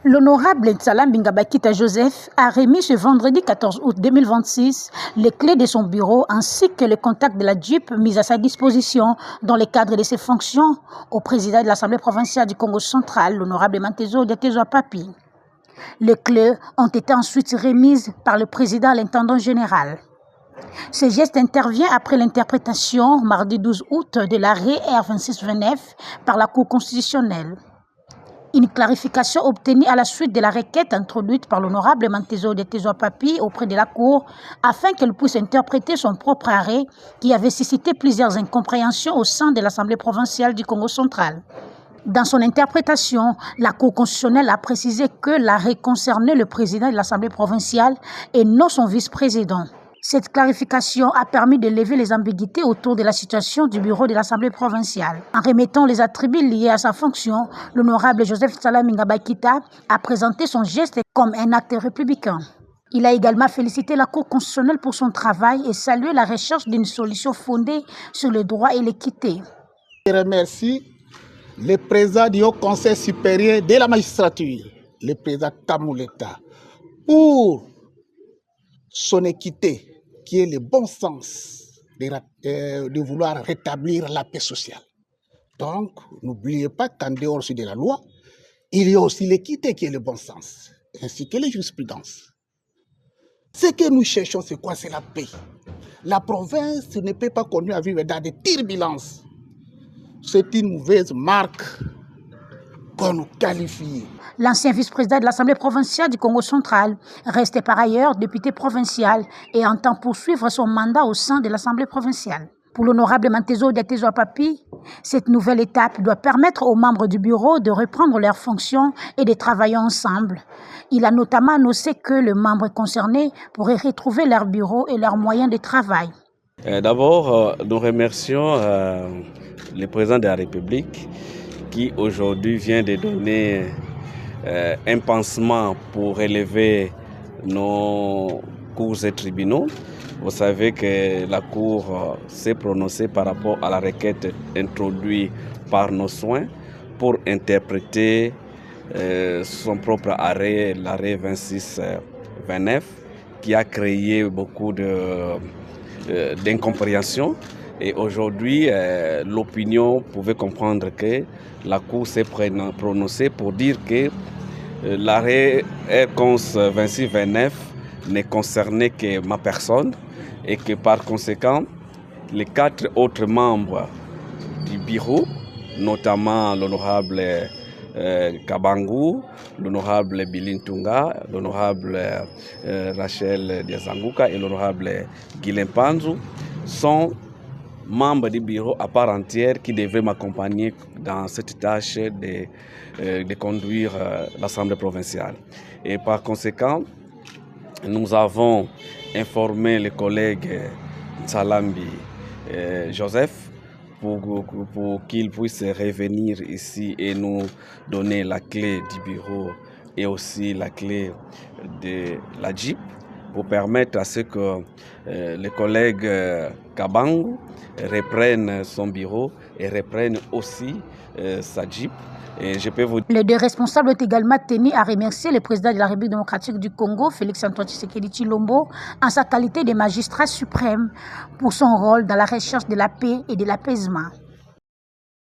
L'honorable Ntsala Mbingabakita Joseph a remis ce vendredi 14 août 2026 les clés de son bureau ainsi que les contacts de la DJIP mis à sa disposition dans le cadre de ses fonctions au président de l'Assemblée provinciale du Congo central, l'honorable Mantezo Diatezo Papi. Les clés ont été ensuite remises par le président à l'intendant général. Ce geste intervient après l'interprétation, mardi 12 août, de l'arrêt R2629 par la Cour constitutionnelle. Une clarification obtenue à la suite de la requête introduite par l'honorable Mantezo Diatezo Papi auprès de la Cour afin qu'elle puisse interpréter son propre arrêt qui avait suscité plusieurs incompréhensions au sein de l'Assemblée provinciale du Congo central. Dans son interprétation, la Cour constitutionnelle a précisé que l'arrêt concernait le président de l'Assemblée provinciale et non son vice-président. Cette clarification a permis de lever les ambiguïtés autour de la situation du bureau de l'Assemblée provinciale. En remettant les attributs liés à sa fonction, l'honorable Joseph Ntsala Mbingabakita a présenté son geste comme un acte républicain. Il a également félicité la Cour constitutionnelle pour son travail et salué la recherche d'une solution fondée sur le droit et l'équité. Je remercie le président du Haut Conseil supérieur de la magistrature, le président Kamouleta, pour son équité, qui est le bon sens de vouloir rétablir la paix sociale. Donc, n'oubliez pas qu'en dehors de la loi, il y a aussi l'équité qui est le bon sens, ainsi que les jurisprudences. Ce que nous cherchons, c'est quoi? C'est la paix. La province ne peut pas continuer à vivre dans des turbulences. C'est une mauvaise marque qu'on nous qualifie. L'ancien vice-président de l'Assemblée provinciale du Congo central reste par ailleurs député provincial et entend poursuivre son mandat au sein de l'Assemblée provinciale. Pour l'honorable Mantezo Diatezo Papi, cette nouvelle étape doit permettre aux membres du bureau de reprendre leurs fonctions et de travailler ensemble. Il a notamment annoncé que les membres concernés pourraient retrouver leur bureau et leurs moyens de travail. D'abord, nous remercions le président de la République qui aujourd'hui vient de donner un pansement pour relever nos cours et tribunaux. Vous savez que la Cour s'est prononcée par rapport à la requête introduite par nos soins pour interpréter son propre arrêt, l'arrêt 2629, qui a créé beaucoup d'incompréhension. Et aujourd'hui, l'opinion pouvait comprendre que la Cour s'est prononcée pour dire que l'arrêt R11 2629 ne concernait que ma personne et que par conséquent, les 4 autres membres du bureau, notamment l'honorable Kabangu, l'honorable Bilintunga, l'honorable Rachel Diazanguka et l'honorable Guilhem Panzou, sont membres du bureau à part entière qui devaient m'accompagner dans cette tâche de conduire l'Assemblée provinciale. Et par conséquent, nous avons informé le collègue Ntsalambi Joseph pour qu'il puisse revenir ici et nous donner la clé du bureau et aussi la clé de la DJIP pour permettre à ce que les collègues Kabangu reprennent son bureau et reprennent aussi sa DJIP. Et je peux vous... Les 2 responsables ont également tenu à remercier le président de la République démocratique du Congo, Félix-Antoine Tshisekedi Tshilombo, en sa qualité de magistrat suprême pour son rôle dans la recherche de la paix et de l'apaisement.